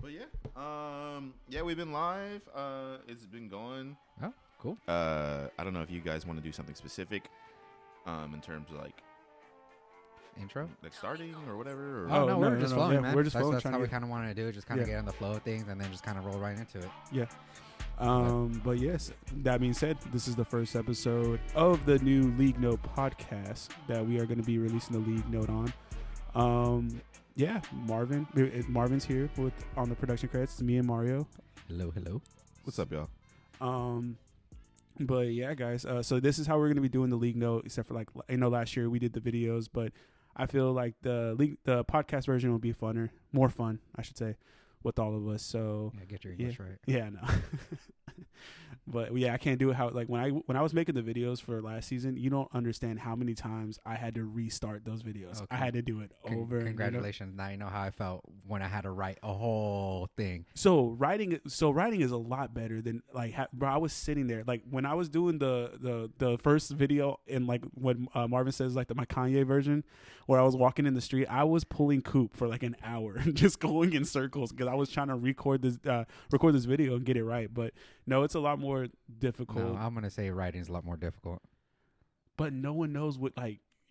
But yeah, we've been live. It's been going. Oh, cool. I don't know if you guys want to do something specific, in terms of like Intro? starting or whatever. Or Oh, no, we're just flowing, yeah, man. We're just that's flowing. that's trying how to we get- kind of want to do it. Just kind of Yeah. get in the flow of things and then just kind of roll right into it. Yeah. But yes, that being said, this is the first episode of the new League Note podcast that we are going to be releasing the League Note on. Yeah, Marvin's here on the production credits. It's me and Mario. Hello, hello. What's up, y'all? But yeah, guys. So this is how we're going to be doing the League Note. Except for last year we did the videos, but I feel like the podcast version will be more fun, I should say, with all of us. So Yeah, get your English right. yeah, no. But yeah, I can't do it how when I was making the videos for last season, you don't understand how many times I had to restart those videos. Okay. I had to do it over. and over. Congratulations. Now you know how I felt when I had to write a whole thing. So writing is a lot better than bro. I was sitting there when I was doing the first video and when Marvin says my Kanye version, where I was walking in the street, I was pulling Coop for an hour, just going in circles because I was trying to record this video and get it right. But no, it's a lot more difficult. No, I'm going to say writing is a lot more difficult. But no one knows what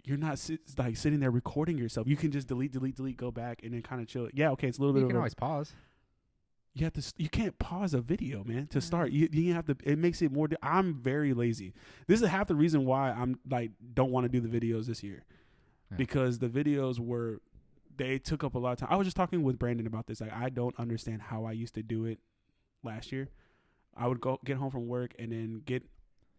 you're not sitting there recording yourself. You can just delete, go back, and then kind of chill. Yeah, okay, it's a little bit. You can always pause. You have to. You can't pause a video, man. To start, you have to. It makes it more. I'm very lazy. This is half the reason why I'm don't want to do the videos this year, because the videos they took up a lot of time. I was just talking with Brandon about this. I don't understand how I used to do it last year. I would get home from work and then get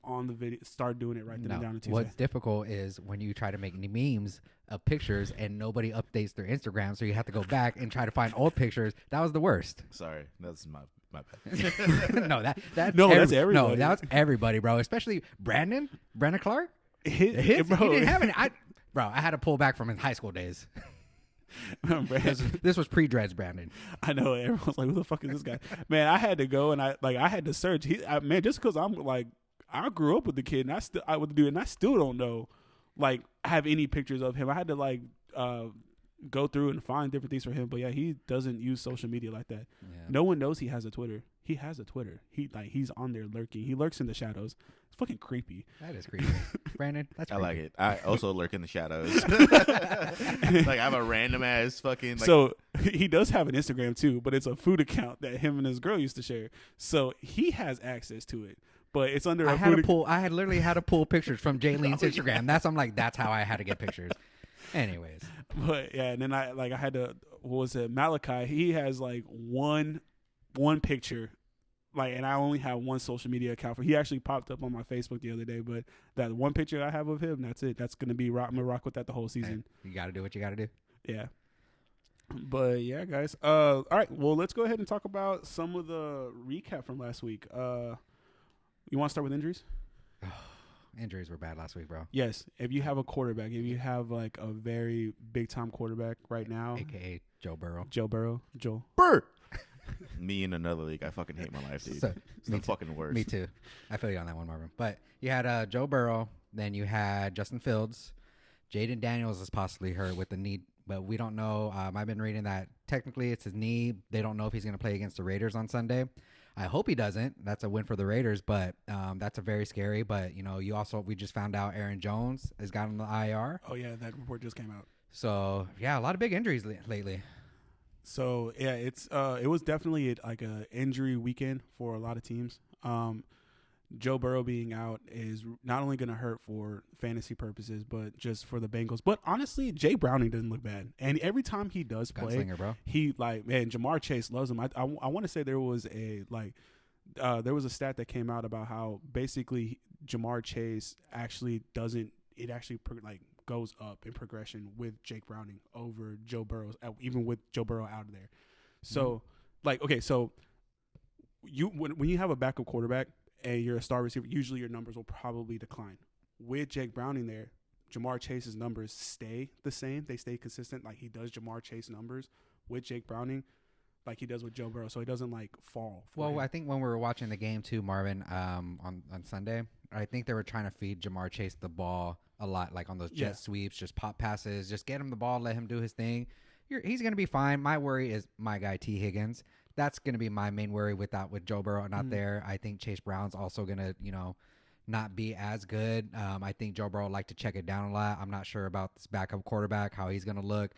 on the video, start doing it right then and down on Tuesday. What's difficult is when you try to make memes of pictures and nobody updates their Instagram, so you have to go back and try to find old pictures. That was the worst. Sorry, that's my bad. No, that's that's everybody. No, that's everybody, bro. Especially Brandon Clark. Bro, He didn't have any. I had to pull back from his high school days. This was pre-dreads, Brandon. I know, everyone's like, "Who the fuck is this guy?" Man, I had to go and I had to search. Just because I grew up with the kid and I would do it, and I still don't know have any pictures of him. I had to go through and find different things for him. But yeah, he doesn't use social media like that. Yeah. No one knows he has a Twitter. He has a Twitter. He's on there lurking. He lurks in the shadows. It's fucking creepy. That is creepy, Brandon. That's I creepy. like it. I also lurk in the shadows. I have a random ass fucking. So he does have an Instagram too, but it's a food account that him and his girl used to share. So he has access to it, but it's under. I had literally had to pull pictures from Jayleen's Instagram. That's how I had to get pictures. Anyways, but yeah, and then I had to. What was it? Malachi. He has one picture. And I only have one social media account for. He actually popped up on my Facebook the other day, but that one picture I have of him, that's it. That's gonna be rock. I'm gonna rock with that the whole season. Hey, you got to do what you got to do. Yeah. But yeah, guys. All right. Well, let's go ahead and talk about some of the recap from last week. You want to start with injuries? Injuries were bad last week, bro. Yes. If you have a quarterback, if you have a very big time quarterback right now, AKA Joe Burrow. Joel. Bert. Me in another league. I fucking hate my life, dude. It's the fucking worst. Me too. I feel you on that one, Marvin. But you had Joe Burrow, then you had Justin Fields. Jaden Daniels is possibly hurt with the knee, but we don't know. I've been reading that technically it's his knee. They don't know if he's going to play against the Raiders on Sunday. I hope he doesn't. That's a win for the Raiders, but that's a very scary. But, we just found out Aaron Jones has gotten the IR. Oh, yeah. That report just came out. So, yeah, a lot of big injuries lately. So yeah, it was definitely a injury weekend for a lot of teams. Joe Burrow being out is not only going to hurt for fantasy purposes, but just for the Bengals. But honestly, Jay Browning doesn't look bad, and every time he does play, Gunslinger, bro. he Jamar Chase loves him. I want to say there was a stat that came out about how basically Jamar Chase actually doesn't. It actually goes up in progression with Jake Browning over Joe Burrow, even with Joe Burrow out of there. So, so when you have a backup quarterback and you're a star receiver, usually your numbers will probably decline. With Jake Browning there, Jamar Chase's numbers stay the same. They stay consistent. He does Jamar Chase numbers with Jake Browning, like he does with Joe Burrow. So he doesn't fall. Well, I think when we were watching the game too, Marvin, on Sunday, I think they were trying to feed Jamar Chase the ball a lot, on those jet sweeps, just pop passes, just get him the ball, let him do his thing. he's going to be fine. My worry is my guy T Higgins. That's going to be my main worry with Joe Burrow not there. I think Chase Brown's also going to, not be as good. I think Joe Burrow would like to check it down a lot. I'm not sure about this backup quarterback, how he's going to look.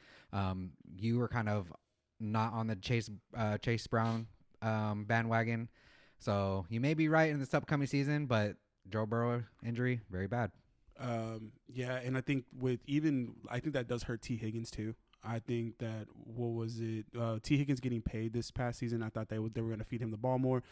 You were kind of not on the Chase Brown bandwagon. So you may be right in this upcoming season, but Joe Burrow injury, very bad. Yeah, and I think I think that does hurt T Higgins too. I think that T Higgins getting paid this past season. I thought they were going to feed him the ball more,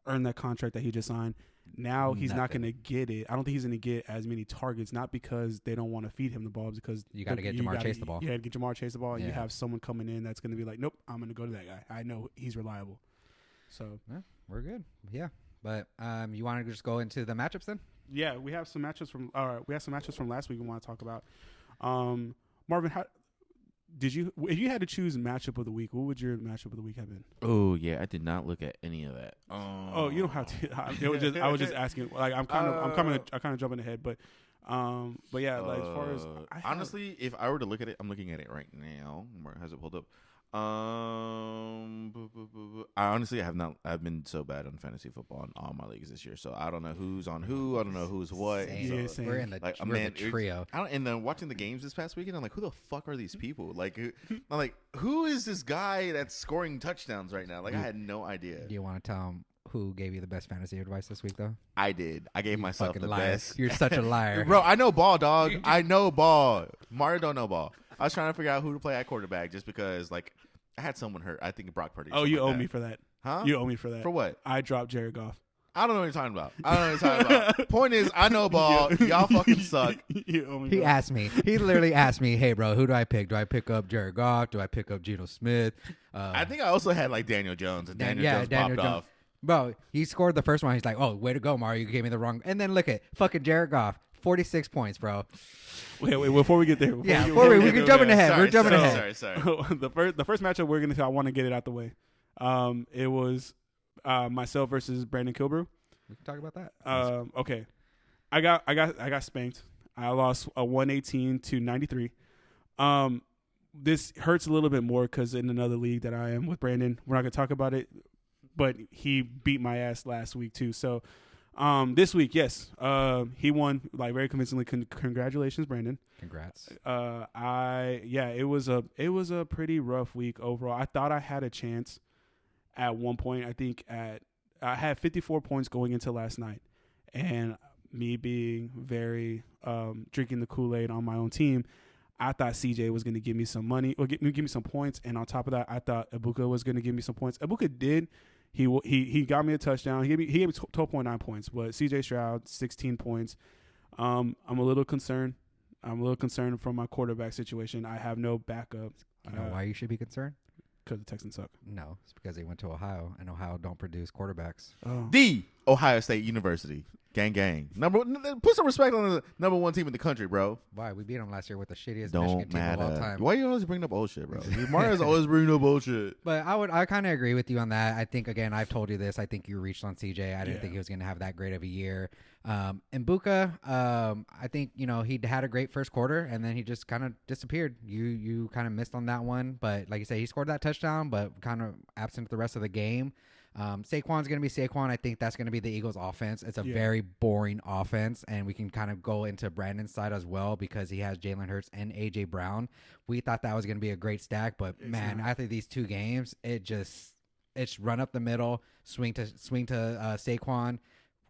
earn that contract that he just signed. Now he's not going to get it. I don't think he's going to get as many targets, not because they don't want to feed him the ball, because you got to get Jamar Chase the ball. Yeah, get Jamar Chase the ball. And you have someone coming in that's going to be like, nope, I'm going to go to that guy. I know he's reliable. So we're good. Yeah, but you want to just go into the matchups then? Yeah, we have some matchups from last week we want to talk about. Marvin, if you had to choose matchup of the week, what would your matchup of the week have been? Oh yeah, I did not look at any of that. Oh, you don't have to. I was just asking. Like I'm kind of jumping ahead, but yeah, like as far as honestly, if I were to look at it, I'm looking at it right now. Where has it pulled up? I honestly have not. I've been so bad on fantasy football in all my leagues this year, so I don't know who's on who. I don't know who's what. Same. Same. We're in the trio. And then watching the games this past weekend, I'm like, who the fuck are these people? Like, I'm like, who is this guy that's scoring touchdowns right now? Like, I had no idea. Do you want to tell him who gave you the best fantasy advice this week, though? I did. I gave myself the best. You're such a liar, bro. I know ball, dog. I know ball. Mario don't know ball. I was trying to figure out who to play at quarterback just because, like, I had someone hurt. I think Brock Purdy. Oh, you owe me for that. Huh? You owe me for that. For what? I dropped Jared Goff. I don't know what you're talking about. I don't know what you're talking about. Point is, I know ball. Y'all fucking suck. You owe me. He asked me. He literally asked me, "Hey, bro, who do I pick? Do I pick up Jared Goff? Do I pick up Geno Smith?" I think I also had like Daniel Jones, and Daniel Jones popped off. Bro, he scored the first one. He's like, "Oh, way to go, Mario! You gave me the wrong." And then look at fucking Jared Goff, 46 points, bro. Wait, before we get there. We can jump ahead. We're jumping ahead. Sorry. the first matchup I want to get it out the way. It was myself versus Brandon Kilbrew. We can talk about that. Okay, I got spanked. I lost a 118 to 93. This hurts a little bit more because in another league that I am with Brandon, we're not gonna talk about it, but he beat my ass last week too. So. This week, yes, he won like very convincingly. Congratulations, Brandon. Congrats. It was a pretty rough week overall. I thought I had a chance at one point. I had 54 points going into last night, and me being very drinking the Kool-Aid on my own team, I thought CJ was going to give me some money or give me some points, and on top of that, I thought Ibuka was going to give me some points. Ibuka did. He got me a touchdown. He gave me 12.9 points, but CJ Stroud 16 points. I'm a little concerned. From my quarterback situation. I have no backup. You know why you should be concerned? Because the Texans suck. No, it's because they went to Ohio, and Ohio don't produce quarterbacks. Oh. The Ohio State University. Gang. Put some respect on the number one team in the country, bro. Why? We beat them last year with the shittiest Don't Michigan team of all matter. time. Why you always bring up old shit, bro? Mario's always bringing up old shit. But I kind of agree with you on that. I think, again, I've told you this. I think you reached on CJ. I didn't think he was going to have that great of a year. And Buka, I think, he had a great first quarter, and then he just kind of disappeared. You kind of missed on that one. But like you say, he scored that touchdown, but kind of absent the rest of the game. Saquon's going to be Saquon. I think that's going to be the Eagles' offense. It's a very boring offense, and we can kind of go into Brandon's side as well because he has Jalen Hurts and A.J. Brown. We thought that was going to be a great stack, but, after these two games, it's run up the middle, swing to Saquon,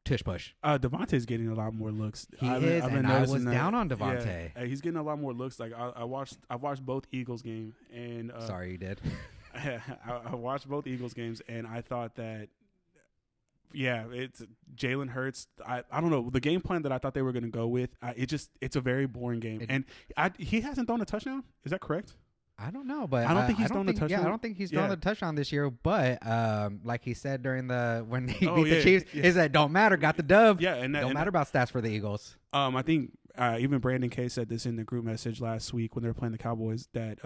tush push. Devontae's getting a lot more looks. I've been I was down on Devontae. Yeah, he's getting a lot more looks. Like I watched both Eagles game, and sorry you did. I watched both Eagles games, and I thought that, it's Jalen Hurts. I don't know the game plan that I thought they were going to go with. It's a very boring game, and he hasn't thrown a touchdown. Is that correct? I don't know, but I don't think he's thrown a touchdown. Yeah, I don't think he's thrown the touchdown this year. But like he said when he beat the Chiefs, is that don't matter, got the dub. Yeah, and don't matter about stats for the Eagles. I think even Brandon K said this in the group message last week when they were playing the Cowboys that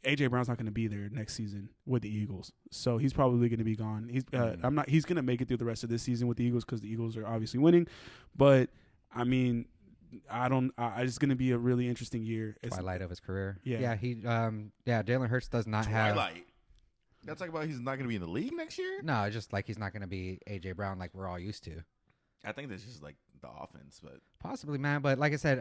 A.J. Brown's not going to be there next season with the Eagles, so he's probably going to be gone. He's He's going to make it through the rest of this season with the Eagles because the Eagles are obviously winning, but I mean, It's going to be a really interesting year. Twilight of his career. Yeah. He Jalen Hurts does not have. Twilight. That's talking about he's not going to be in the league next year. No, it's just like he's not going to be AJ Brown like we're all used to. I think that's just like the offense, but Possibly, man. But like I said,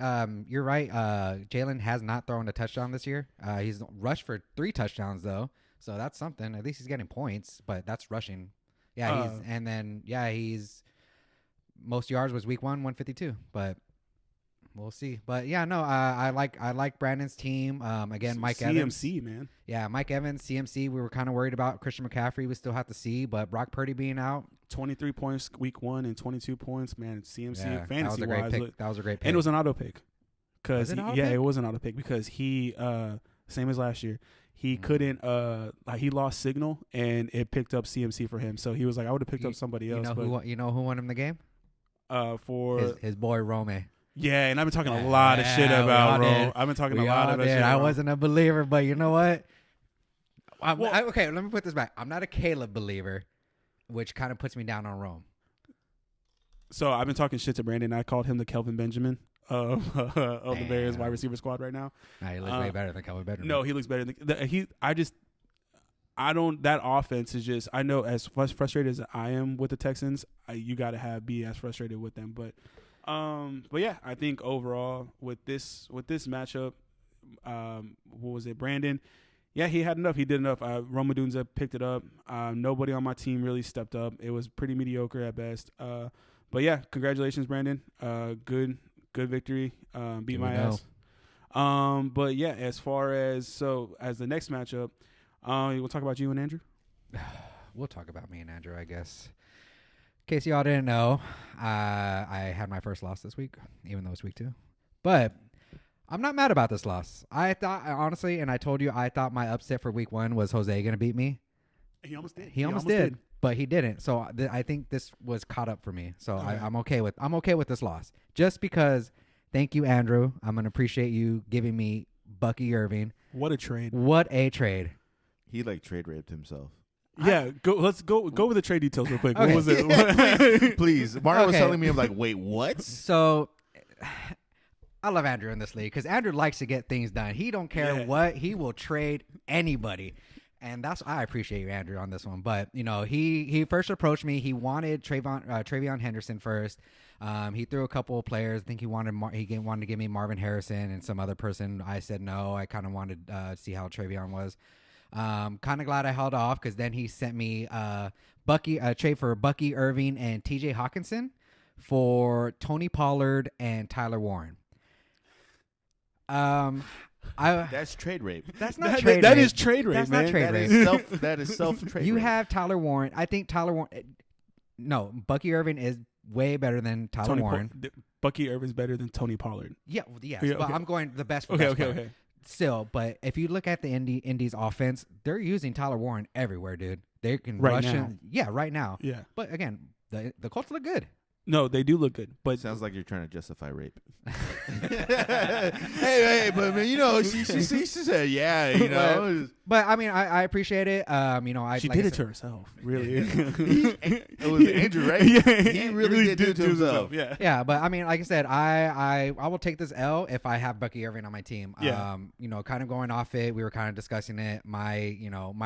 you're right. Jalen has not thrown a touchdown this year. He's rushed for 3 touchdowns though, so that's something. At least he's getting points, but that's rushing. Yeah, he's most yards was week 1, 152. But we'll see. But yeah, no, I like Brandon's team. Again, Mike Evans. CMC, man. Yeah, Mike Evans, CMC. We were kind of worried about Christian McCaffrey. We still have to see, but Brock Purdy being out. 23 points week 1 and 22 points, man. CMC fantasy that was a great wise, pick. That was a great pick. and it was an auto pick. Was it an auto pick? It was an auto pick because he same as last year. He couldn't he lost signal and it picked up CMC for him. So he was like, I would have picked up somebody else. You know who won him the game? For his boy Rome. Yeah, and I've been talking a lot of shit about Rome. I've been talking a lot of shit. I wasn't a believer, but you know what? Okay, let me put this back. I'm not a Caleb believer, which kind of puts me down on Rome. So I've been talking shit to Brandon. I called him the Kelvin Benjamin of the Bears wide receiver squad right now. Nah, he looks way better than Kelvin Benjamin. No, he looks better than that offense is just, I know as frustrated as I am with the Texans, you got to be as frustrated with them. But yeah, I think overall with this matchup, what was it, Brandon? Yeah, he had enough. He did enough. Rome Odunze picked it up. Nobody on my team really stepped up. It was pretty mediocre at best. But yeah, congratulations, Brandon. Good victory. Beat my ass. But yeah, as the next matchup, we'll talk about you and Andrew. We'll talk about me and Andrew, I guess. In case y'all didn't know, I had my first loss this week, even though it's week 2. But I'm not mad about this loss. I thought, honestly, and I told you, I thought my upset for week 1 was Jose going to beat me. He almost did. He almost did, but he didn't. So I think this was caught up for me. So I'm okay with this loss. Just because, thank you, Andrew. I'm going to appreciate you giving me Bucky Irving. What a trade. What a trade. he like trade raped himself. Yeah, let's go over the trade details real quick. Okay. What was it? Please. Mario was telling me, I'm like, wait, what? So I love Andrew in this league because Andrew likes to get things done. He don't care what. He will trade anybody. And I appreciate you, Andrew, on this one. But, he first approached me. He wanted Travion Henderson first. He threw a couple of players. I think he wanted to give me Marvin Harrison and some other person. I said no. I kind of wanted to see how Travion was. Kind of glad I held off because then he sent me a trade for Bucky Irving and TJ Hawkinson for Tony Pollard and Tyler Warren. That's trade rape. That's not trade rape. That is trade rape, That's man. not trade rape. That is self trade. You rape. have Tyler Warren. I think Tyler Warren. No, Bucky Irving is way better than Tyler Warren. Bucky Irvin's better than Tony Pollard. Yes, Yeah, but okay. I'm going the best for Okay, best player. okay. Still, but if you look at the Indy's offense, they're using Tyler Warren everywhere, dude. They can Right rush now. him. Yeah, right now. Yeah. But again, the Colts look good. No, they do look good, but Sounds like you're trying to justify rape. hey, but man, she said, yeah, But I mean, I appreciate it. she did it to herself. Really, it was Andrew, right? Yeah, he really did it to himself. Yeah. Yeah, but I mean, like I said, I will take this L if I have Bucky Irving on my team. Yeah. Kind of going off it, we were kind of discussing it. My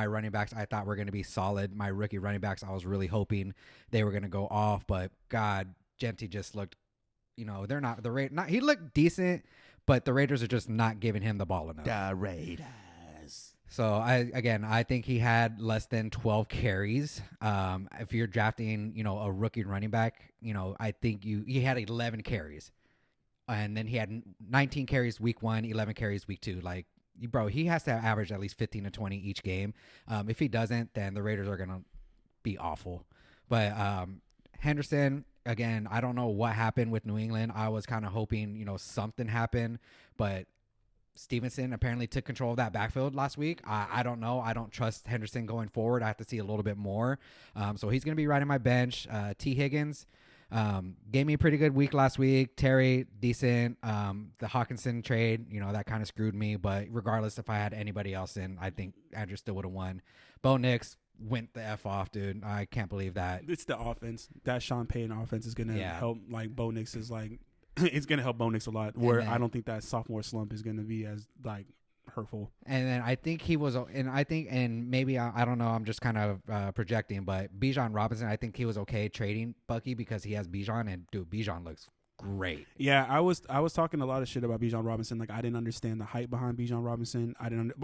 running backs, I thought were going to be solid. My rookie running backs, I was really hoping they were going to go off, but God, Genty just looked. They're not the rate. He looked decent, but the Raiders are just not giving him the ball enough. The Raiders. So I think he had less than 12 carries. If you're drafting, a rookie running back, I think he had 11 carries, and then he had 19 carries week 1, 11 carries week 2. Like, bro, he has to average at least 15 to 20 each game. If he doesn't, then the Raiders are gonna be awful. But Henderson, again, I don't know what happened with New England. I was kind of hoping, something happened, but Stevenson apparently took control of that backfield last week. I don't know. I don't trust Henderson going forward. I have to see a little bit more. So he's going to be right in my bench. T. Higgins gave me a pretty good week last week. Terry, decent. The Hawkinson trade, that kind of screwed me. But regardless, if I had anybody else in, I think Andrew still would have won. Bo Nix went the F off, dude. I can't believe that. It's the offense. That Sean Payton offense is gonna help. Like Bo Nix is like it's gonna help Bo Nix a lot. Where then- I don't think that sophomore slump is gonna be as like hurtful. And then I think he was, and maybe I don't know. I'm just kind of projecting, but Bijan Robinson, I think he was okay trading Bucky because he has Bijan, and dude, Bijan looks great. Yeah, I was talking a lot of shit about Bijan Robinson. Like I didn't understand the hype behind Bijan Robinson.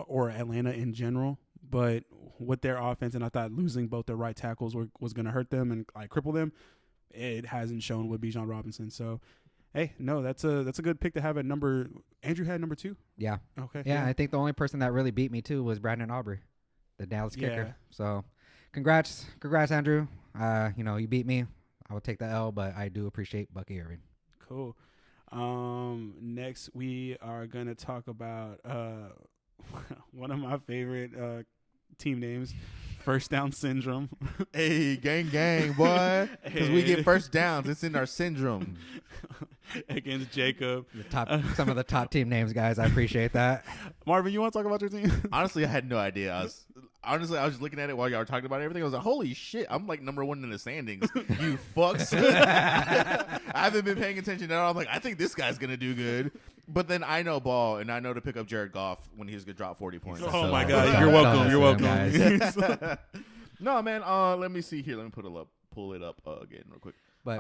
Or Atlanta in general. But with their offense, and I thought losing both their right tackles was going to hurt them and like cripple them. It hasn't shown with Bijan Robinson. So, hey, no, that's a good pick to have at number. Andrew had number 2. Yeah, Okay. yeah. I think the only person that really beat me too was Brandon Aubrey, the Dallas kicker. Yeah. So, congrats, Andrew. You beat me. I will take the L, but I do appreciate Bucky Irving. Cool. Next we are gonna talk about one of my favorite team names, First Down Syndrome. Hey, gang, boy. Because we get first downs. It's in our syndrome. Against Jacob. Some of the top team names, guys. I appreciate that. Marvin, you want to talk about your team? Honestly, I had no idea. I was just looking at it while y'all were talking about everything. I was like, holy shit, I'm like number 1 in the standings. You fucks. I haven't been paying attention at all. I'm like, I think this guy's going to do good. But then I know ball, and I know to pick up Jared Goff when he's going to drop 40 points. Oh, my God. You're welcome. You're welcome. Guys. No, man. Let me see here. Let me pull it up again real quick. But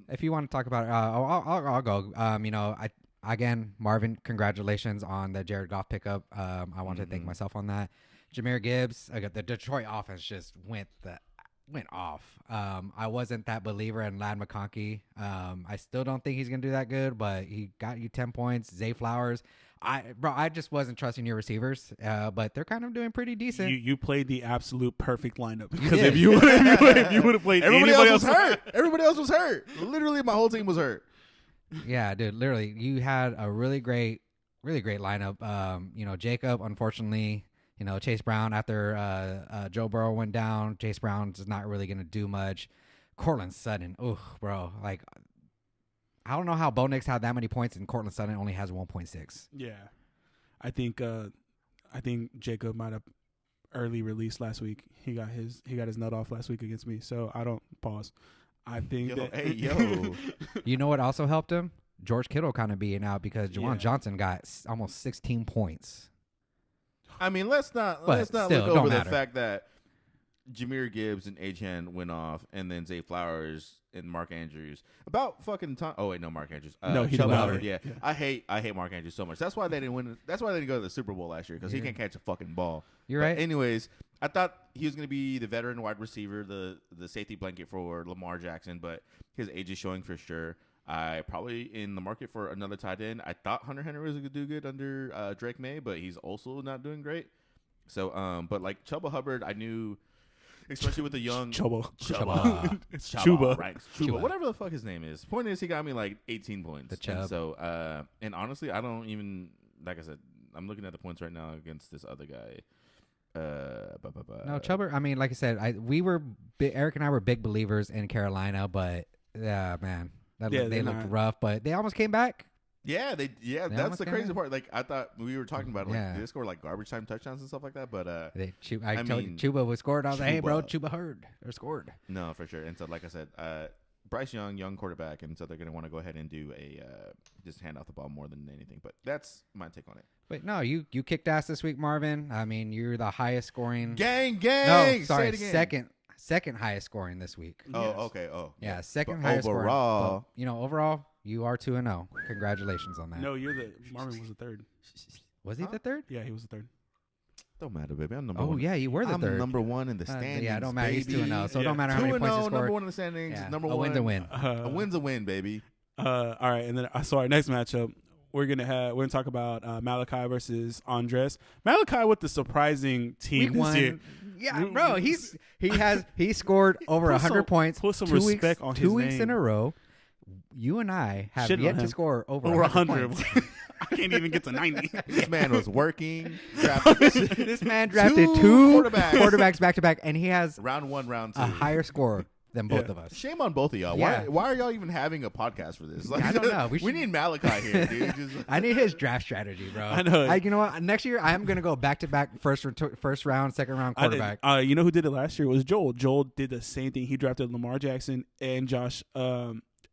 if you want to talk about it, I'll go. Again, Marvin, congratulations on the Jared Goff pickup. I want to thank myself on that. Jahmyr Gibbs, the Detroit offense just went off. I wasn't that believer in Ladd McConkey. I still don't think he's gonna do that good, but he got you 10 points. Zay Flowers, I just wasn't trusting your receivers, but they're kind of doing pretty decent. You played the absolute perfect lineup because did. if you would have played Everybody anybody else was hurt. Everybody else was hurt. Literally, my whole team was hurt. Yeah, dude. Literally, you had a really great lineup. Jacob, unfortunately. Chase Brown, after Joe Burrow went down, Chase Brown's not really going to do much. Cortland Sutton, bro. Like, I don't know how Bo Nix had that many points and Cortland Sutton only has 1.6. Yeah. I think Jacob might have early released last week. He got his nut off last week against me, so I don't pause. I think Yo. You know what also helped him? George Kittle kind of being out because Juwan Johnson got almost 16 points. I mean, let's not still, look over don't the matter. fact that Jahmyr Gibbs and Achane went off, and then Zay Flowers and Mark Andrews about fucking time. Oh wait, no, Mark Andrews. No, he Chuba left. Hubbard. Yeah. I hate Mark Andrews so much. That's why they didn't win. That's why they didn't go to the Super Bowl last year because he can't catch a fucking ball. You're But right. anyways, I thought he was going to be the veteran wide receiver, the safety blanket for Lamar Jackson, but his age is showing for sure. I probably in the market for another tight end. I thought Hunter Henry was going to do good under Drake May, but he's also not doing great. So, but like Chuba Hubbard, I knew, especially with the young Chuba. It's Chuba. right? Chuba. Whatever the fuck his name is. Point is, he got me like 18 points. The Chubb. And so, and honestly, I don't even like I said. I'm looking at the points right now against this other guy. No, Chubb. I mean, like I said, Eric and I were big believers in Carolina, but man, they looked rough, but they almost came back. Yeah, that's almost the came crazy in. part. Like I thought we were talking about, like Yeah. they score like garbage time touchdowns and stuff like that. But I I told mean, you, Chuba was scored. I was like, hey, bro, Chuba. Chuba heard or scored. no, for sure. And so, like I said, Bryce Young quarterback, and so they're going to want to go ahead and do just hand off the ball more than anything. But that's my take on it. But no, you kicked ass this week, Marvin. I mean, you're the highest scoring. Gang. No, sorry, Say it again. second highest scoring this week. Oh, Yes. okay. Oh, Yeah, second But highest overall- scoring. But, overall, you are 2-0. Congratulations on that. No, Marvin was the third. Was he Huh? the third? Yeah, he was the third. Don't matter, baby. I'm number Oh one. yeah, you were the I'm third. number one in the standings. Yeah, don't matter. He's baby. 2-0, so it Yeah. don't matter how many points you 2-0, score. number one in the standings. Yeah, Number a one. win's a win. A win's a win, baby. All right, and then so our next matchup, we're gonna talk about Malachi versus Andres. Malachi with the surprising team Week this one. year. Yeah, bro, he scored over Put some- 100 points. put some 2 weeks, respect on 2 his weeks in name. a row. You and I have Shitting on yet to him. score over Over 100 100. points. I can't even get to 90. This man was working. This man drafted Two two quarterbacks. quarterbacks back to back, and he has round one, round two. a higher score than both Yeah. of us. Shame on both of y'all. Yeah. Why are y'all even having a podcast for this? I don't know. We, We should- need Malachi here, dude. Just, I need his draft strategy, bro. I know. You know what? Next year, I am gonna go back to back first round, second round quarterback. You know who did it last year? It was Joel. Joel did the same thing. He drafted Lamar Jackson and Josh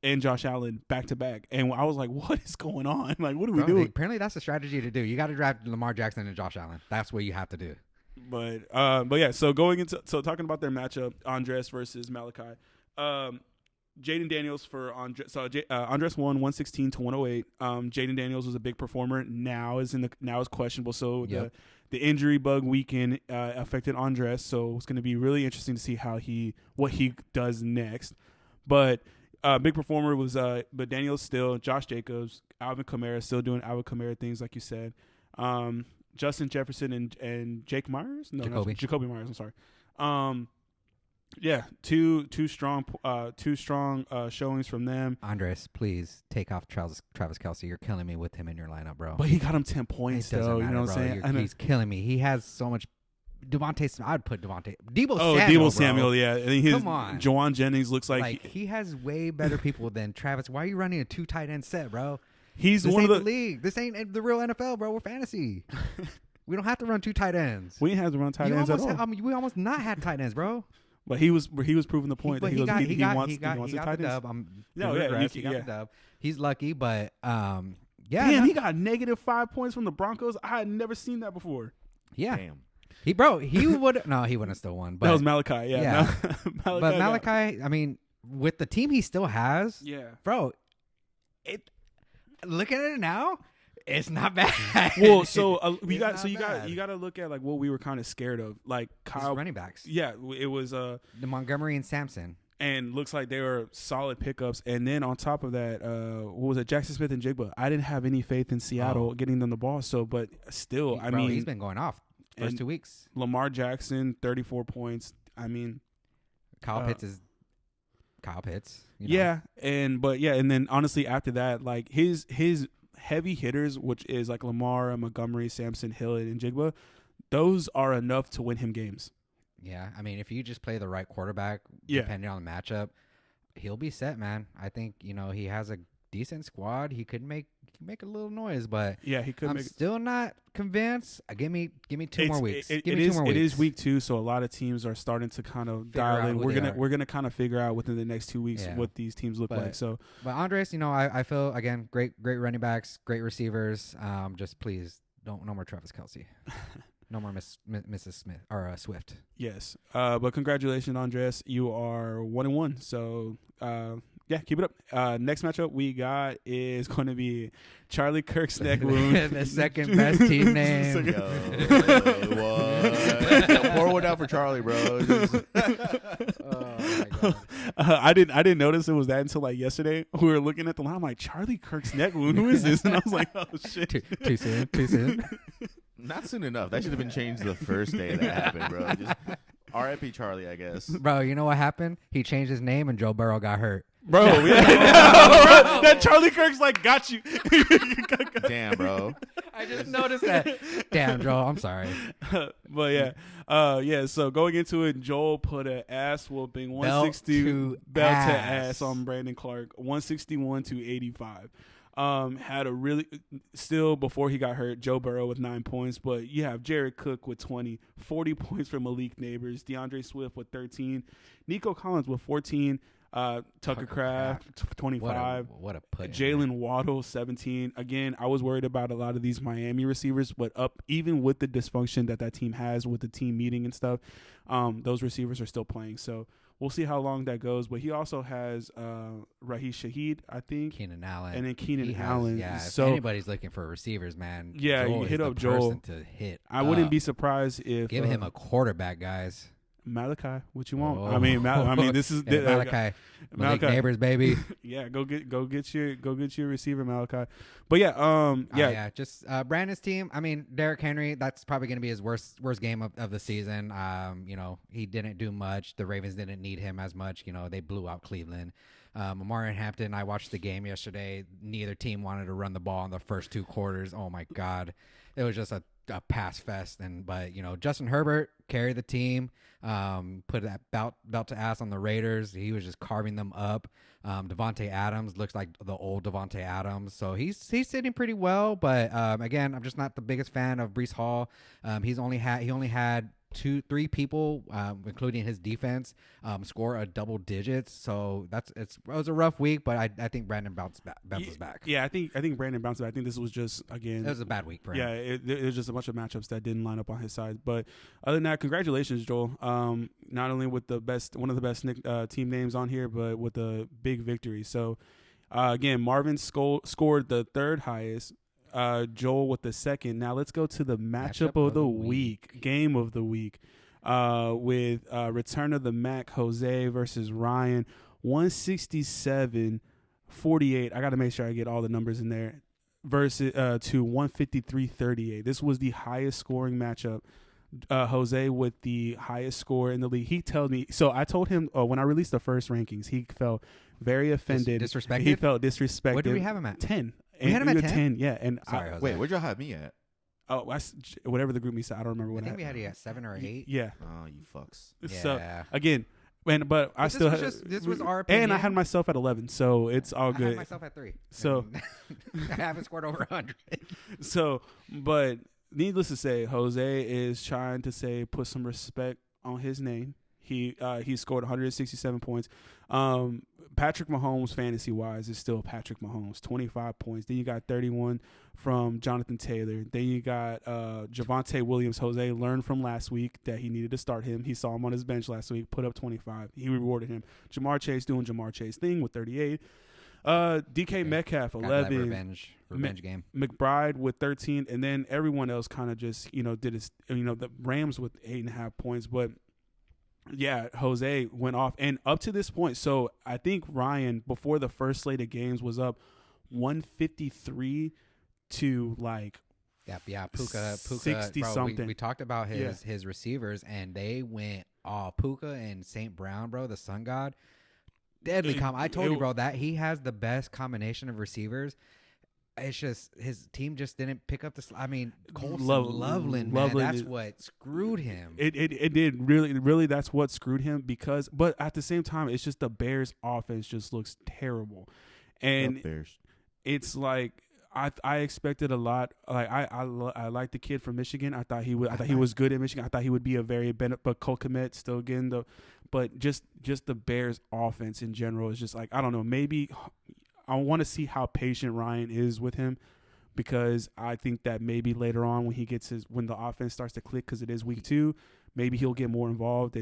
and Josh Allen back to back. And I was like, what is going on? Like, what are we Bro, doing? apparently that's the strategy to do. You got to draft Lamar Jackson and Josh Allen. That's what you have to do. But yeah, so talking about their matchup, Andres versus Malachi. Jaden Daniels for Andres. So Andres won 116 to 108. Jaden Daniels was a big performer. Now is questionable. So the injury bug weekend affected Andres. So it's going to be really interesting to see what he does next. But big performer was but Daniels still. Josh Jacobs, Alvin Kamara still doing Alvin Kamara things like you said. Justin Jefferson and Jake Myers. No, Jacoby Myers. I'm sorry. Yeah, two strong showings from them. Andres, please take off Travis Kelce. You're killing me with him in your lineup, bro. But he got him 10 points, though. You know what I'm saying? He's killing me. He has so much. I'd put Devontae. Debo Samuel, yeah. And come on. Jawan Jennings looks like he has way better people than Travis. Why are you running a 2 tight end set, bro? He's this one ain't of the league. This ain't the real NFL, bro. We're fantasy. We don't have to run 2 tight ends. We didn't have to run tight ends at all. We almost not had tight ends, bro. But he was proving the point that he wants the tight ends. Dub. He got the dub. He's lucky, but yeah. Damn, he got -5 points from the Broncos. I had never seen that before. Yeah. Damn. He wouldn't have still won. But that was Malachi. Yeah. But Malachi, I mean, with the team he still has, bro. Looking at it now, it's not bad. Well, so you got to look at like what we were kind of scared of, like Kyle running backs. Yeah, it was the Montgomery and Sampson, and looks like they were solid pickups. And then on top of that, what was it? Jackson Smith and Jigba. I didn't have any faith in Seattle getting them the ball. So, but still, I mean, he's been going off first 2 weeks. Lamar Jackson, 34 points. I mean, Kyle Pitts is Kyle Pitts. Yeah, and then honestly after that, like his heavy hitters, which is like Lamar, Montgomery, Sampson, Hill, and Jigba, those are enough to win him games. Yeah, I mean, if you just play the right quarterback, depending on the matchup, he'll be set, man. I think he has a decent squad. He could make a little noise, but yeah, he could. I'm still not convinced. Give me 2 more weeks. It is week 2, so a lot of teams are starting to kind of dial in. We're gonna kind of figure out within the next 2 weeks what these teams look like. So, but Andres, I feel again great running backs, great receivers. Just please no more Travis Kelce. No more Mrs. Smith or Swift. Yes, but congratulations, Andres. You are 1-1. So. Yeah, keep it up. Next matchup we got is going to be Charlie Kirk's neck wound. The second best team name. Pour one out for Charlie, bro. Oh my God. I didn't notice it was that until like yesterday. We were looking at the line. I'm like, Charlie Kirk's neck wound. Who is this? And I was like, oh shit. Too soon. Not soon enough. That should have been changed the first day that happened, bro. Just R.I.P. Charlie, I guess. Bro, you know what happened? He changed his name and Joe Burrow got hurt. Bro, that Charlie Kirk's like got you. Damn, bro. I just noticed that. Damn, Joel. I'm sorry. But yeah. So going into it, Joel put an ass whooping 160 belt to ass on Brandon Clark, 161 to 85. Had a really still before he got hurt, Joe Burrow with 9 points, but you have Jared Cook with 20, 40 points for Malik Neighbors, DeAndre Swift with 13, Nico Collins with 14. Tucker Kraft 25. What a put. Jalen Waddle 17. Again, I was worried about a lot of these Miami receivers, but even with the dysfunction that team has with the team meeting and stuff, those receivers are still playing. So we'll see how long that goes. But he also has Raheem Shaheed, I think, Keenan Allen, and then Keenan Allen. Yeah, so if anybody's looking for receivers, man, yeah, Joel you hit is up the Joel to hit. I wouldn't be surprised if give him a quarterback, guys. Malachi, what you want? Oh. I mean, this is Malachi. Malik Neighbors, baby. Yeah, go get your receiver, Malachi. But yeah, just Brandon's team. I mean, Derrick Henry. That's probably going to be his worst game of the season. He didn't do much. The Ravens didn't need him as much. They blew out Cleveland. Amari Hampton. I watched the game yesterday. Neither team wanted to run the ball in the first 2 quarters. Oh my God, it was just a pass fest. But Justin Herbert carried the team. Put that belt to ass on the Raiders. He was just carving them up. Devontae Adams looks like the old Devontae Adams, so he's sitting pretty well. But again, I'm just not the biggest fan of Breece Hall. He only had three people, including his defense, score a double digits. So it was a rough week, but I think Brandon bounces back. Yeah, I think Brandon bounced back. I think this was just again. It was a bad week for him. Yeah, it was just a bunch of matchups that didn't line up on his side. But other than that, congratulations, Joel. Not only with one of the best team names on here, but with a big victory. So again, Marvin scored the third highest. Joel with the second. Now let's go to the matchup of the week, game of the week, with Return of the Mac, Jose versus Ryan, 167-48. I got to make sure I get all the numbers in there. Versus to 153-38. This was the highest scoring matchup. Jose with the highest score in the league. He told me, so I told him when I released the first rankings, he felt very offended. Disrespected? He felt disrespected. What did we have him at? 10. We had him at 10? Yeah. And Sorry, Jose. Wait, where'd y'all have me at? Whatever the group me said, I don't remember what I think we had you at 7 or 8. Yeah. Oh, you fucks. So Yeah. again, but I still this was our opinion. and I had myself at 11, so it's all I good. had myself at 3. So- I haven't scored over 100. So, but needless to say, Jose is trying to put some respect on his name. He scored 167 points. Patrick Mahomes, fantasy wise, is still Patrick Mahomes, 25 points. Then you got 31 from Jonathan Taylor. Then you got Javonte Williams. Jose learned from last week that he needed to start him. He saw him on his bench last week, put up 25. He rewarded him. Jamar Chase doing Jamar Chase thing with 38. DK Metcalf, 11. Revenge game. McBride with 13, and then everyone else kind of just did his. The Rams with 8.5 points, but yeah, Jose went off, and up to this point, so I think Ryan before the first slate of games was up 153 to Yeah, Puka 60 bro, something. We talked about his receivers, and they went Puka and St. Brown, bro, the Sun God. Deadly I told you, bro, that he has the best combination of receivers. It's just his team just didn't pick up the. Colson Loveland, man, that's what screwed him. It did really. That's what screwed him but at the same time, it's just the Bears' offense just looks terrible, and Bears. It's like I expected a lot. Like I like the kid from Michigan. I thought he was good at Michigan. I thought he would be a very but Cole Kmet still getting but just the Bears' offense in general is just like, I don't know. Maybe I want to see how patient Ryan is with him, because I think that maybe later on when the offense starts to click, because it is week 2, maybe he'll get more involved.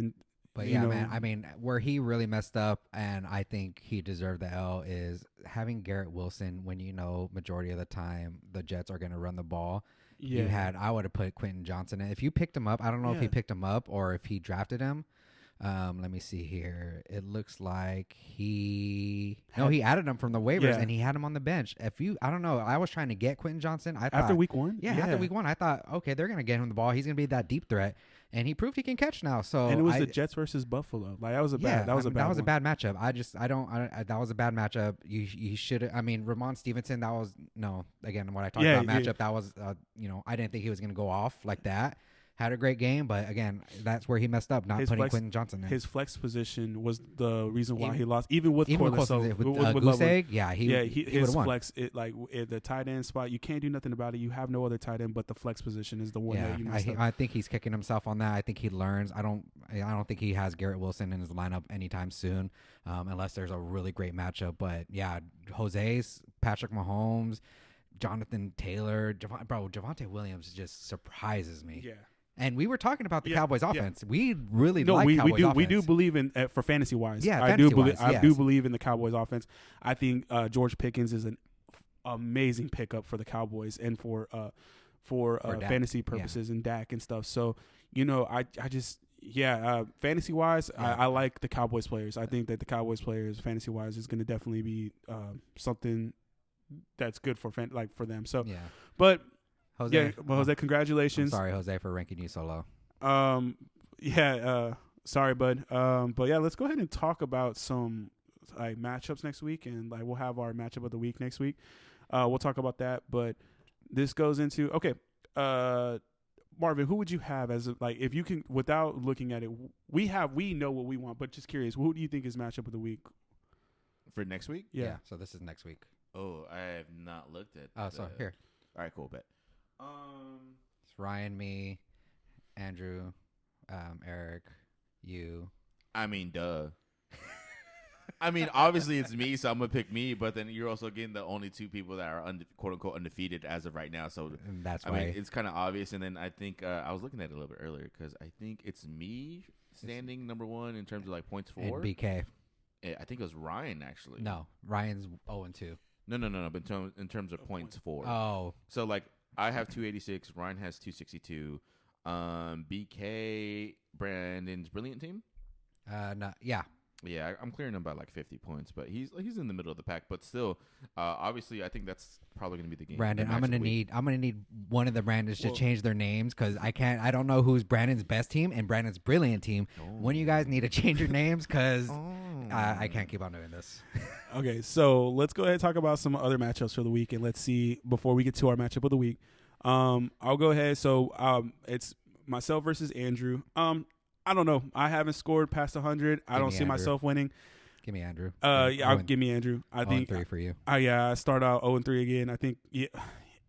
But yeah, man, where he really messed up, and I think he deserved the L, is having Garrett Wilson when majority of the time the Jets are going to run the ball. Yeah. I would have put Quentin Johnson in. If you picked him up, I don't know if he picked him up or if he drafted him. Let me see here. It looks like he added him from the waivers, and he had him on the bench. I don't know. I was trying to get Quentin Johnson. I thought, after week 1, after week 1, I thought, okay, they're gonna get him the ball. He's gonna be that deep threat, and he proved he can catch now. So and it was the Jets versus Buffalo. Like that was a bad bad matchup. That was a bad matchup. You should. Ramon Stevenson. That was again when I talked about matchup. That was I didn't think he was gonna go off like that. Had a great game, but again, that's where he messed up, not putting Quentin Johnson in. His flex position was the reason why he lost, even with Corliss. With Goose Egg, his won. flex, the tight end spot, you can't do nothing about it. You have no other tight end, but the flex position is the one that you messed up. I think he's kicking himself on that. I think he learns. I don't think he has Garrett Wilson in his lineup anytime soon, unless there's a really great matchup. But yeah, Jose's, Patrick Mahomes, Jonathan Taylor, Javonte Williams just surprises me. Yeah. And we were talking about the Cowboys offense. We really like Cowboys offense. We do believe in for fantasy wise. Yeah, I do believe in the Cowboys offense. I think George Pickens is an amazing pickup for the Cowboys and for fantasy purposes and Dak and stuff. So I just fantasy wise, I like the Cowboys players. I think that the Cowboys players fantasy wise is going to definitely be something that's good for them. So but. Jose. Jose, congratulations. I'm sorry, Jose, for ranking you so low. Sorry, bud. But yeah, let's go ahead and talk about some matchups next week, and we'll have our matchup of the week next week. We'll talk about that, but this goes into Marvin, who would you have as if you can, without looking at it, we know what we want, but just curious, who do you think is matchup of the week for next week? Yeah. So this is next week. Oh, I have not looked at. So here. All right, cool, bet. It's Ryan, me, Andrew, Eric, you. I mean, duh. I mean, obviously it's me, so I'm gonna pick me. But then you're also getting the only two people that are quote unquote undefeated as of right now. So And that's I why. mean, it's kind of obvious. And then I think I was looking at it a little bit earlier because I think it's me standing number one in terms of like points and for. BK. I think it was Ryan actually. No, Ryan's 0-2. No. But in terms of points for. Oh, So like I have 286. Ryan has 262. BK Brandon's brilliant team. no, yeah. Yeah, I'm clearing him by like 50 points, but he's in the middle of the pack. But still, obviously, I think that's probably gonna be the game. Brandon, the I'm match of gonna the week. need one of the Brandons Well- to change their names because I don't know who's Brandon's best team and Brandon's brilliant team. One of you guys need to change your names because I can't keep on doing this. Okay, so let's go ahead and talk about some other matchups for the week, and let's see before we get to our matchup of the week. I'll go ahead. So it's myself versus Andrew. I don't know. I haven't scored past 100. I Give don't me see Andrew. myself winning. Give me Andrew. Yeah, give me Andrew. I think 3 for you. I start out 0-3 again. I think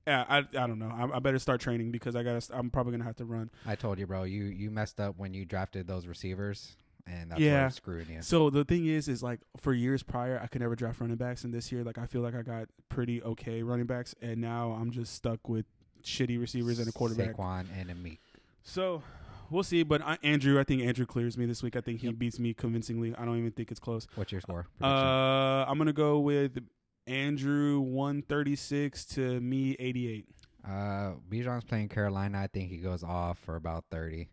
I don't know. I better start training because I'm probably gonna have to run. I told you, bro. You messed up when you drafted those receivers, and that's Yeah. what's screwing you. So the thing is like for years prior, I could never draft running backs, and this year, like I feel like I got pretty okay running backs, and now I'm just stuck with shitty receivers and a quarterback. Saquon and Amik. So we'll see. But I think Andrew clears me this week. I think he Yep. beats me convincingly. I don't even think it's close. What's your score? I'm gonna go with Andrew 136 to me 88. Bijan's playing Carolina. I think he goes off for about 30.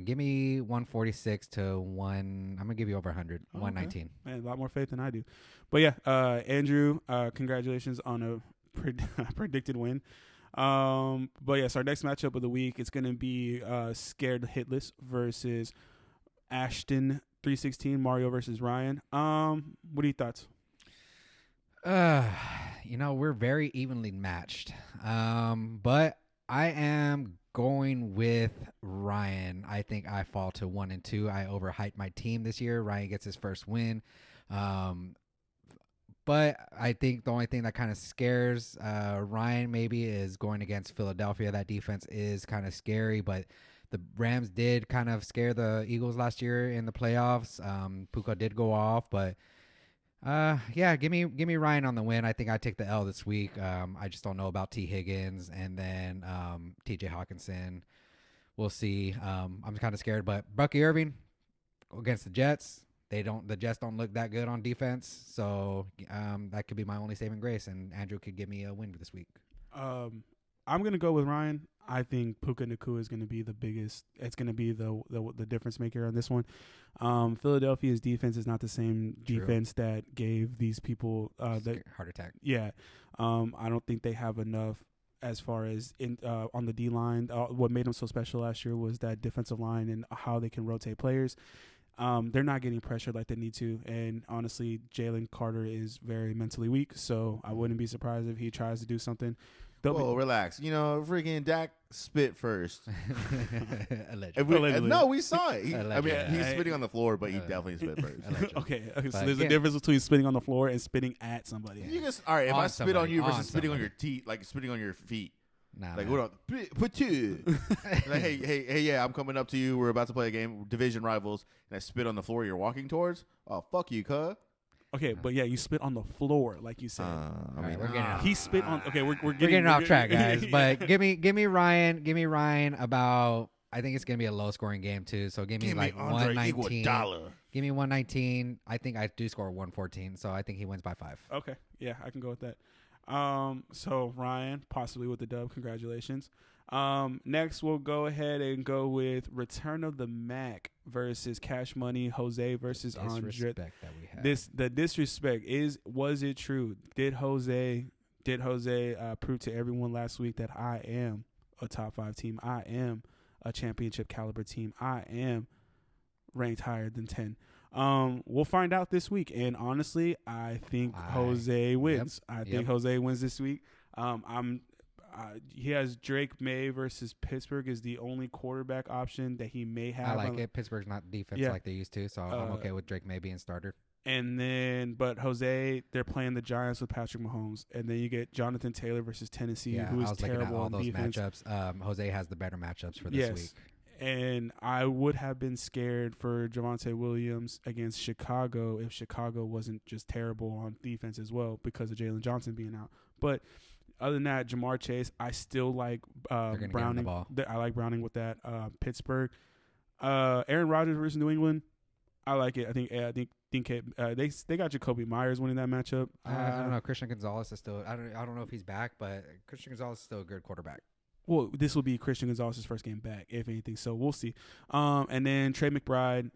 Give me 146 to 1. I'm gonna give you over 100. Oh, okay. 119. Man, a lot more faith than I do. But yeah, Andrew, congratulations on a predicted win. But yes, our next matchup of the week it's gonna be Scared Hitless versus Ashton 316. Mario versus Ryan. What are your thoughts? We're very evenly matched. But I am going with Ryan. I think I fall to 1-2. I overhyped my team this year. Ryan gets his first win. But I think the only thing that kind of scares Ryan maybe is going against Philadelphia. That defense is kind of scary, but the Rams did kind of scare the Eagles last year in the playoffs. Puka did go off, but yeah, give me Ryan on the win. I think I take the L this week. I just don't know about T. Higgins and then T.J. Hawkinson. We'll see. I'm kind of scared, but Bucky Irving against the Jets. The Jets don't look that good on defense, so that could be my only saving grace, and Andrew could give me a win this week. I'm gonna go with Ryan. I think Puka Nacua is gonna be the biggest. It's gonna be the difference maker on this one. Philadelphia's defense is not the same True. defense that gave these people that. Heart attack. Yeah, I don't think they have enough as far as on the D line. What made them so special last year was that defensive line and how they can rotate players. They're not getting pressured like they need to, and honestly, Jalen Carter is very mentally weak, so I wouldn't be surprised if he tries to do something. Whoa, relax. Freaking Dak spit first. Allegedly. Allegedly. No, we saw it. Allegedly. He's spitting on the floor, but he definitely spit first. Allegedly. Okay, so But there's a yeah. difference between spitting on the floor and spitting at somebody. You just all right. If On I spit on you somebody, versus on spitting on somebody. your teeth, like spitting on your feet, Nah, like man. what? Put two. Like hey, yeah, I'm coming up to you. We're about to play a game, division rivals, and I spit on the floor you're walking towards. Oh, fuck you, cuz. Okay, but yeah, you spit on the floor, like you said. All right, we're getting He spit on. Okay, we're we're getting off track, guys. Yeah. But give me Ryan about. I think it's gonna be a low scoring game too. So give me like Andre 119. Iguodala. Give me 119. I think I do score 114. So I think he wins by 5. Okay, yeah, I can go with that. So Ryan, possibly with the dub. Congratulations. Next we'll go ahead and go with Return of the Mac versus Cash Money. Jose versus Andre. Disrespect that we have. The disrespect was it true? Did Jose prove to everyone last week that I am a top 5 team? I am a championship caliber team. I am ranked higher than 10. We'll find out this week, and honestly, I think Jose wins. I think Jose wins this week. He has Drake May versus Pittsburgh is the only quarterback option that he may have. I like it. Pittsburgh's not defense like they used to, so I'm okay with Drake May being starter. And then, but Jose, they're playing the Giants with Patrick Mahomes, and then you get Jonathan Taylor versus Tennessee, who is I was looking at terrible all on those defense. matchups. Jose has the better matchups for this week. And I would have been scared for Javonte Williams against Chicago if Chicago wasn't just terrible on defense as well because of Jalen Johnson being out. But other than that, Jamar Chase, I still like Browning. I like Browning with that. Pittsburgh, Aaron Rodgers versus New England. I like it. I think they got Jacoby Myers winning that matchup. I don't know. Christian Gonzalez is still. I don't know if he's back, but Christian Gonzalez is still a good quarterback. Well, this will be Christian Gonzalez's first game back, if anything. So we'll see. And then Trey McBride.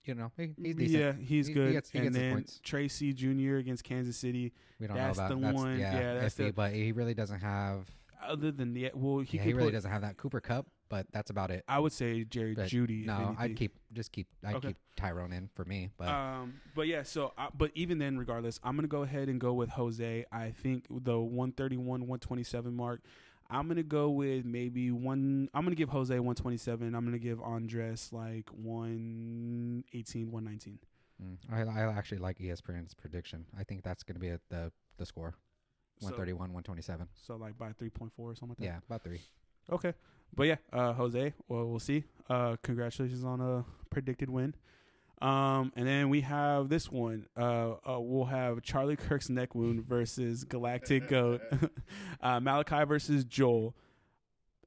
He's decent. Yeah, he's good. He gets and then points. Tracy Jr. against Kansas City. We don't that's know about the one. Yeah, that's iffy, but he really doesn't have. Other than that, well, he really doesn't have that Cooper Kupp, but that's about it. I would say Jerry Jeudy. No, I'd keep Tyrone in for me. But yeah. So, but even then, regardless, I'm gonna go ahead and go with Jose. I think the 131, 127 mark. I'm gonna go with maybe one. I'm gonna give Jose 127. I'm gonna give Andres like 118, 119. I actually like ESPN's prediction. I think that's gonna be the score. 131, 127. So like by 3.4 or something like that. Yeah, about 3. Okay, but yeah, Jose. Well, we'll see. Congratulations on a predicted win. And then we have this one. We'll have Charlie Kirk's neck wound versus Galactic Goat. Malachi versus Joel.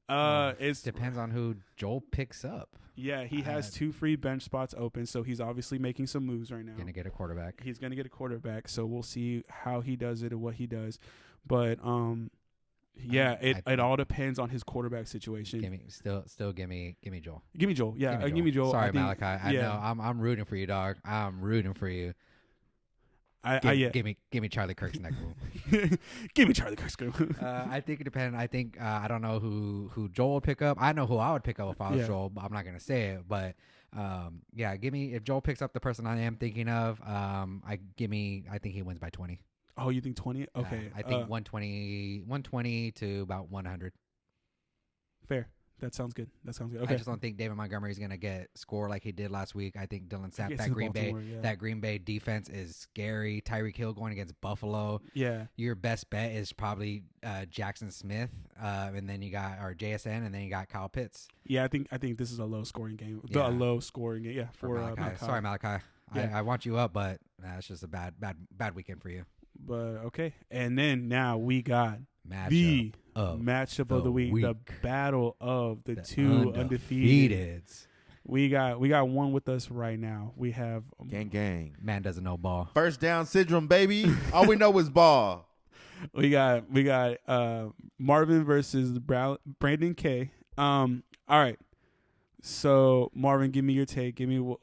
It depends on who Joel picks up. Yeah, he has 2 free bench spots open, so he's obviously making some moves right now. Gonna get a quarterback. He's gonna get a quarterback, so we'll see how he does it and what he does. But yeah, it all depends on his quarterback situation. Give me Joel. Give me Joel. Yeah, give me Joel. Sorry, Malachi. I know I'm rooting for you, dog. I'm rooting for you. Give me Charlie Kirk's neck move. Give me Charlie Kirk's neck move. I think it depends. I think I don't know who Joel would pick up. I know who I would pick up if I was Joel, but I'm not gonna say it. But give me if Joel picks up the person I am thinking of. I think he wins by 20. Oh, you think 20? Okay. I think 120 to about 100. Fair. That sounds good. Okay. I just don't think David Montgomery is going to score like he did last week. I think Dylan Sapp, that Green Bay defense is scary. Tyreek Hill going against Buffalo. Yeah. Your best bet is probably Jackson Smith, and then you got JSN, and then you got Kyle Pitts. Yeah, I think this is a low scoring game. Yeah. A low scoring game. Yeah, for Malachi. Sorry, Malachi. Yeah. I want you up, but it's just a bad weekend for you. But okay, and then now we got matchup of the week, the battle of the two undefeateds. We got one with us right now. We have gang. Man doesn't know ball. First down syndrome, baby. All we know is ball. We got Marvin versus Brandon K. All right. So Marvin, give me your take. Give me be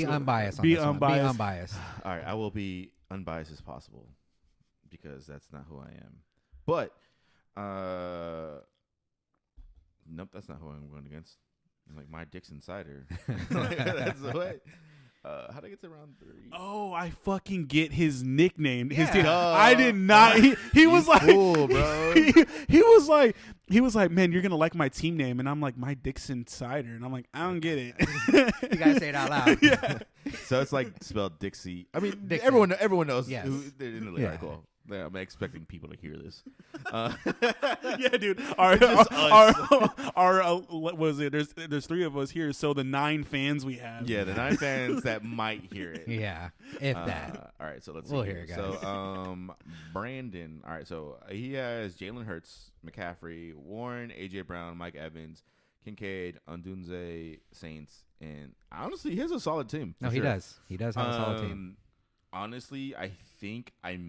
unbiased. Be unbiased. Be unbiased. All right, I will be unbiased as possible because that's not who I am. But nope, that's not who I'm going against. Like my Dixon cider. That's the way. How'd I get to round 3? Oh, I fucking get his nickname. Yeah. His team. I did not. He was like, cool, bro. He was like, man, you're gonna like my team name, and I'm like, my Dixon cider, and I'm like, I don't get it. You gotta say it out loud. Yeah. So it's like spelled Dixie. I mean, Dixie. everyone knows Yes. who they're in the article. Yeah, I'm expecting people to hear this. Yeah, dude. What was it? There's 3 of us here, so the 9 fans we have. Yeah, the 9 fans that might hear it. Yeah, if that. All right, so let's we'll see. Hear it, guys. So, Brandon. All right, so he has Jalen Hurts, McCaffrey, Warren, AJ Brown, Mike Evans, Kincaid, Undunze, Saints, and honestly, he has a solid team. No, he does. He does have a solid team. Honestly, I think it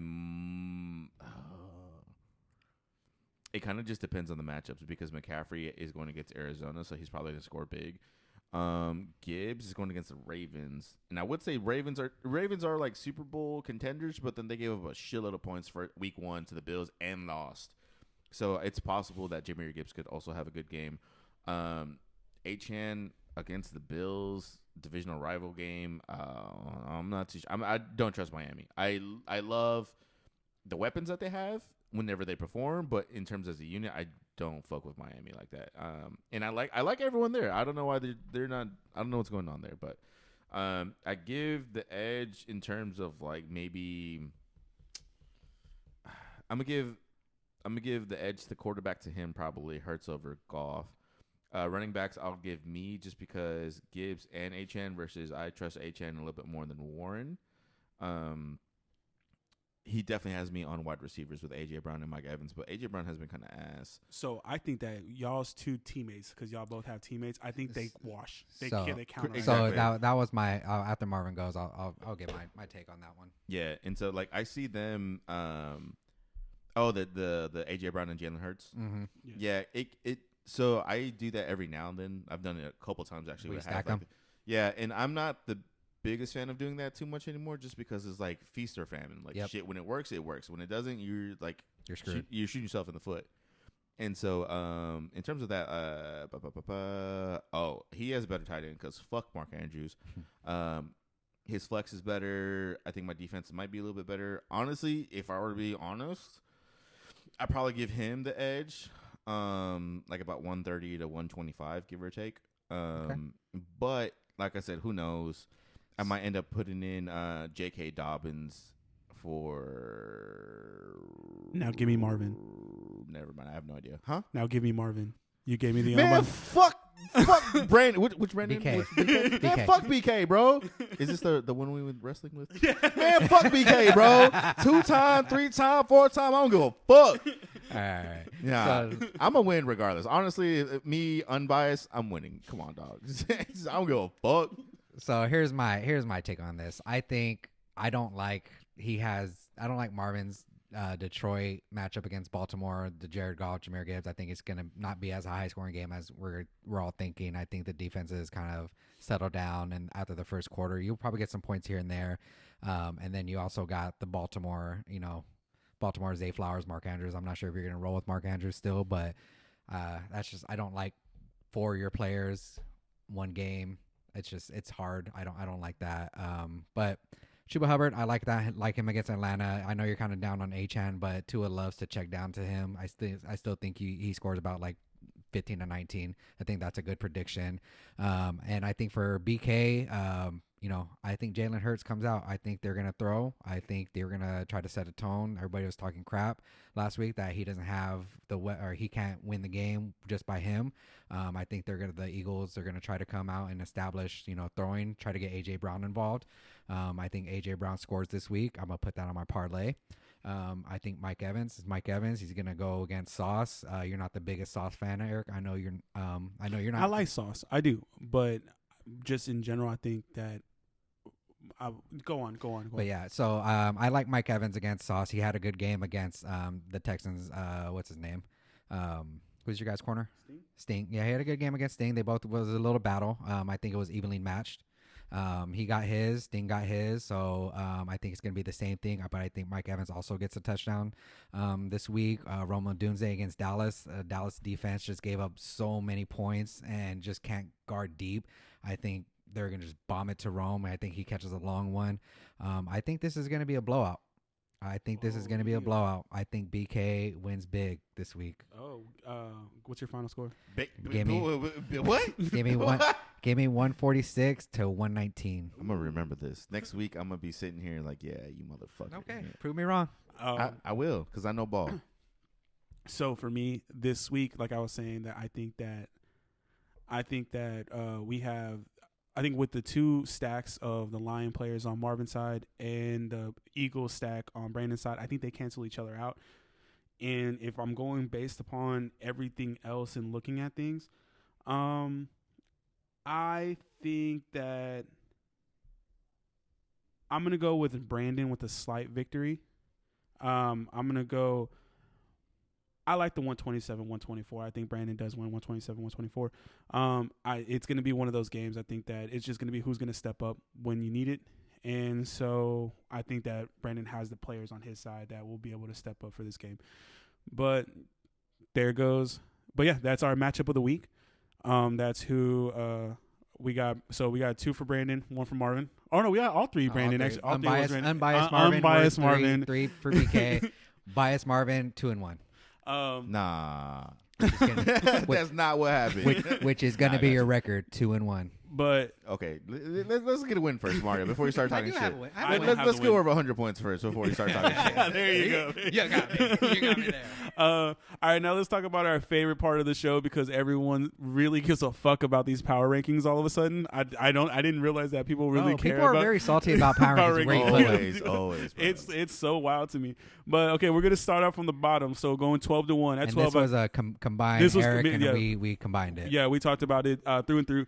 kind of just depends on the matchups because McCaffrey is going against Arizona, so he's probably going to score big. Gibbs is going against the Ravens, and I would say Ravens are like Super Bowl contenders, but then they gave up a shitload of points for week 1 to the Bills and lost. So it's possible that Jahmyr Gibbs could also have a good game. Achane against the Bills, divisional rival game. I'm not too. I don't trust Miami. I love the weapons that they have whenever they perform, but in terms as a unit, I don't fuck with Miami like that. And I like everyone there. I don't know why they're not. I don't know what's going on there, but I give the edge in terms of like maybe. I'm gonna give the edge to quarterback to him, probably Hurts over Goff. Running backs, I'll give me just because Gibbs and Achane versus I trust Achane a little bit more than Warren. He definitely has me on wide receivers with A.J. Brown and Mike Evans, but A.J. Brown has been kind of ass. So I think that y'all's two teammates, because y'all both have teammates, I think they wash. They So- count. Exactly. So that was my after Marvin goes, I'll get my take on that one. Yeah, and so like I see them. The A.J. Brown and Jalen Hurts. Mm-hmm. Yeah, it. So I do that every now and then. I've done it a couple times actually. We where I stack have, 'em? Yeah, and I'm not the biggest fan of doing that too much anymore, just because it's like feast or famine. Like Yep. shit, when it works, it works. When it doesn't, you're like You're screwed. you're shooting yourself in the foot. And so, in terms of that, he has a better tight end because fuck Mark Andrews. His flex is better. I think my defense might be a little bit better. Honestly, if I were to be honest, I'd probably give him the edge, like about 130 to 125, give or take. But like I said, who knows? I might end up putting in J.K. Dobbins for. Now give me Marvin. Never mind. I have no idea. Huh? Now give me Marvin. You gave me the Man, fuck Brandon. Which Brandon? BK. Which BK? Man, BK. fuck BK, bro. Is this the one we were wrestling with? Man, fuck BK, bro. 2-time, 3-time, 4-time. I don't give a fuck. All right. Yeah, So- I'm gonna win regardless. Honestly, me unbiased, I'm winning. Come on, dog. I don't give a fuck. So here's my take on this. I think I don't like Marvin's Detroit matchup against Baltimore, the Jared Goff, Jahmyr Gibbs. I think it's gonna not be as a high scoring game as we're all thinking. I think the defense is kind of settled down, and after the first quarter, you'll probably get some points here and there. And then you also got the Baltimore, Zay Flowers, Mark Andrews. I'm not sure if you're gonna roll with Mark Andrews still, but that's just I don't like 4-year players, one game. It's hard. I don't like that. But Chuba Hubbard, I like him against Atlanta. I know you're kind of down on Achane, but Tua loves to check down to him. I still think he scores about like 15 to 19. I think that's a good prediction. And I think for BK, I think Jalen Hurts comes out. I think they're gonna throw. I think they're gonna try to set a tone. Everybody was talking crap last week that he doesn't have or he can't win the game just by him. I think the Eagles are gonna try to come out and establish, throwing, try to get AJ Brown involved. I think AJ Brown scores this week. I'm gonna put that on my parlay. I think Mike Evans is Mike Evans. He's gonna go against Sauce. You're not the biggest Sauce fan, Eric. I know you're not. I like Sauce. I do, but just in general, I think that. Go on. But yeah, so I like Mike Evans against Sauce. He had a good game against the Texans. What's his name? Who's your guys' corner? Sting. Yeah, he had a good game against Sting. They both was a little battle. I think it was evenly matched. He got his, Sting got his, so I think it's going to be the same thing, but I think Mike Evans also gets a touchdown this week. Roma Dunze against Dallas. Dallas defense just gave up so many points and just can't guard deep. I think they're going to just bomb it to Rome. I think he catches a long one. I think this is going to be a blowout. I think this is going to be a blowout. I think BK wins big this week. Oh, what's your final score? Give me- What? Give me one. Give me 146 to 119. I'm gonna remember this. Next week, I'm gonna be sitting here like, yeah, you motherfucker. Okay, Yeah. prove me wrong. I will, because I know ball. So for me this week, like I was saying, that I think that we have. I think with the two stacks of the Lion players on Marvin's side and the Eagles stack on Brandon's side, I think they cancel each other out. And if I'm going based upon everything else and looking at things, I think that I'm going to go with Brandon with a slight victory. I'm going to go. I like the 127, 124. I think Brandon does win 127, 124. It's going to be one of those games. I think that it's just going to be who's going to step up when you need it. And so I think that Brandon has the players on his side that will be able to step up for this game. But there goes. But yeah, that's our matchup of the week. That's who we got. So we got 2 for Brandon, 1 for Marvin. Oh no, we got all 3 Brandon. Actually, all 3 was Brandon. Unbiased Marvin. Unbiased Three- Marvin. 3 for BK. Biased Marvin. 2-1. Nah, Which is gonna, that's not what happened. which is going to be your record. 2-1. But Okay, let's get a win first, Mario, before you start I talking do shit. have a win. I I have a don't win. have Let's the go win. over 100 points first before you start talking shit. there you go. You got me. You got me there. All right, now let's talk about our favorite part of the show because everyone really gives a fuck about these power rankings. All of a sudden, I didn't realize that people really care. People are about very salty about power Power rankings. Wait, rankings. look. Always. Bro. It's so wild to me. But okay, we're gonna start off from the bottom. So going 12-1. At And 12, this was a combined. This was Eric commi- and yeah. we combined it. yeah, we talked about it through and through.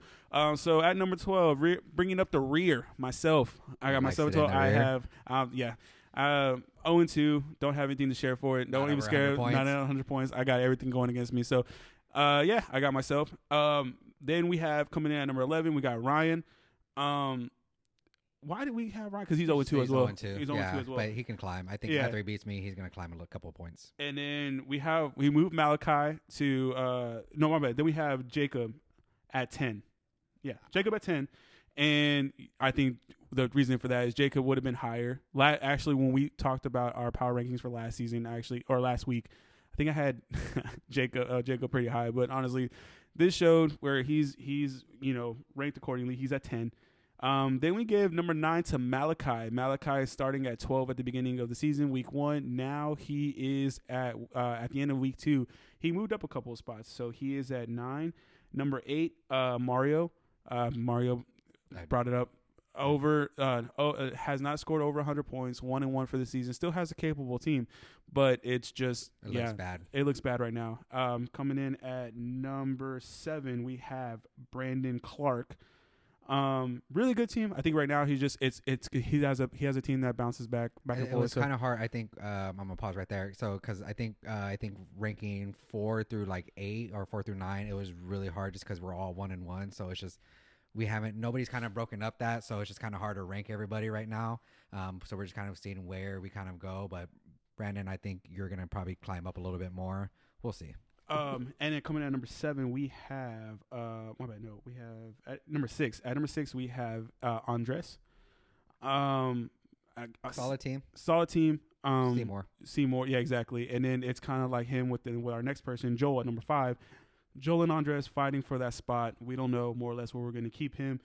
So at number 12, bringing up the rear, myself. I got Likes myself it in 12. the I rear. have 0-2. Don't have anything to share for it. Don't Not even over scare. 100 points. Not at 100 points. I got everything going against me. So, yeah, I got myself. Then we have coming in at number 11. We got Ryan. Why did we have Ryan? Because he's 0-2 as well. 0-2. He's 0-2 as well. But he can climb. I think Yeah. after he beats me, he's going to climb a couple of points. And then we moved Malachi to no, my bad. Then we have Jacob at 10. Yeah, Jacob at 10. And I think the reason for that is Jacob would have been higher. Actually, when we talked about our power rankings for last season, or last week, I think I had Jacob pretty high. But honestly, this showed where he's ranked accordingly. He's at 10. Then we give number 9 to Malachi. Malachi is starting at 12 at the beginning of the season, week 1. Now he is at the end of week 2. He moved up a couple of spots, so he is at 9. Number 8, Mario. Mario brought it up. Has not scored over 100 points, 1-1 for the season. Still has a capable team, but it's just It looks bad. It looks bad right now. Coming in at number 7, we have Brandon Clark. Really good team. I think right now he's just he has a team that bounces back and It forth. was kind of hard. I think I'm gonna pause right there. So because I think ranking 4 through like 8 or 4 through 9, it was really hard just because we're all 1-1. So it's just nobody's kind of broken up that. So it's just kind of hard to rank everybody right now. So we're just kind of seeing where we kind of go. But Brandon, I think you're gonna probably climb up a little bit more. We'll see. And then coming in at number 7, we have we have at number 6. At number 6, we have Andres. Solid team. Solid team. Seymour. Yeah, exactly. And then it's kind of like him with our next person, Joel, at number 5. Joel and Andres fighting for that spot. We don't know more or less where we're going to keep him.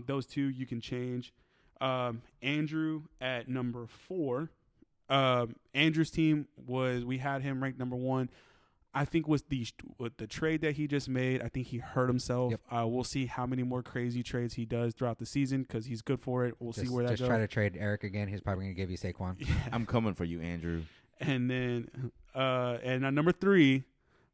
Those two you can change. Andrew at number 4. Andrew's team we had him ranked number 1. I think with the trade that he just made, I think he hurt himself. Yep. We'll see how many more crazy trades he does throughout the season because he's good for it. We'll see where that goes. Just try to trade Eric again. He's probably going to give you Saquon. Yeah. I'm coming for you, Andrew. And then, and at number 3,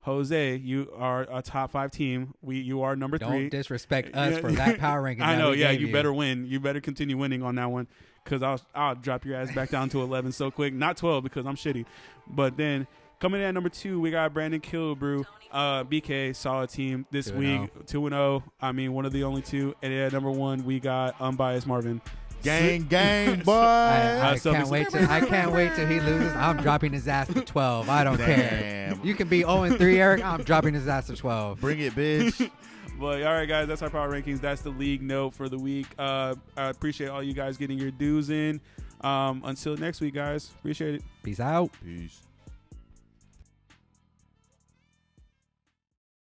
Jose, you are a top 5 team. You are number 3. Don't disrespect us for that power ranking. I that know. we Yeah, gave you better win. You better continue winning on that one because I'll drop your ass back down to 11 so quick. Not 12 because I'm shitty. But then coming in at number 2, we got Brandon Killebrew. BK, solid team this 2-0. week. 2-0. I mean, one of the only 2. And at number 1, we got Unbiased Marvin. Gang, boy. I so can't wait till he loses. I'm dropping his ass to 12. I don't care. Damn. You can be 0-3, Eric. I'm dropping his ass to 12. Bring it, bitch. But all right, guys, that's our power rankings. That's the league note for the week. I appreciate all you guys getting your dues in. Until next week, guys. Appreciate it. Peace out. Peace.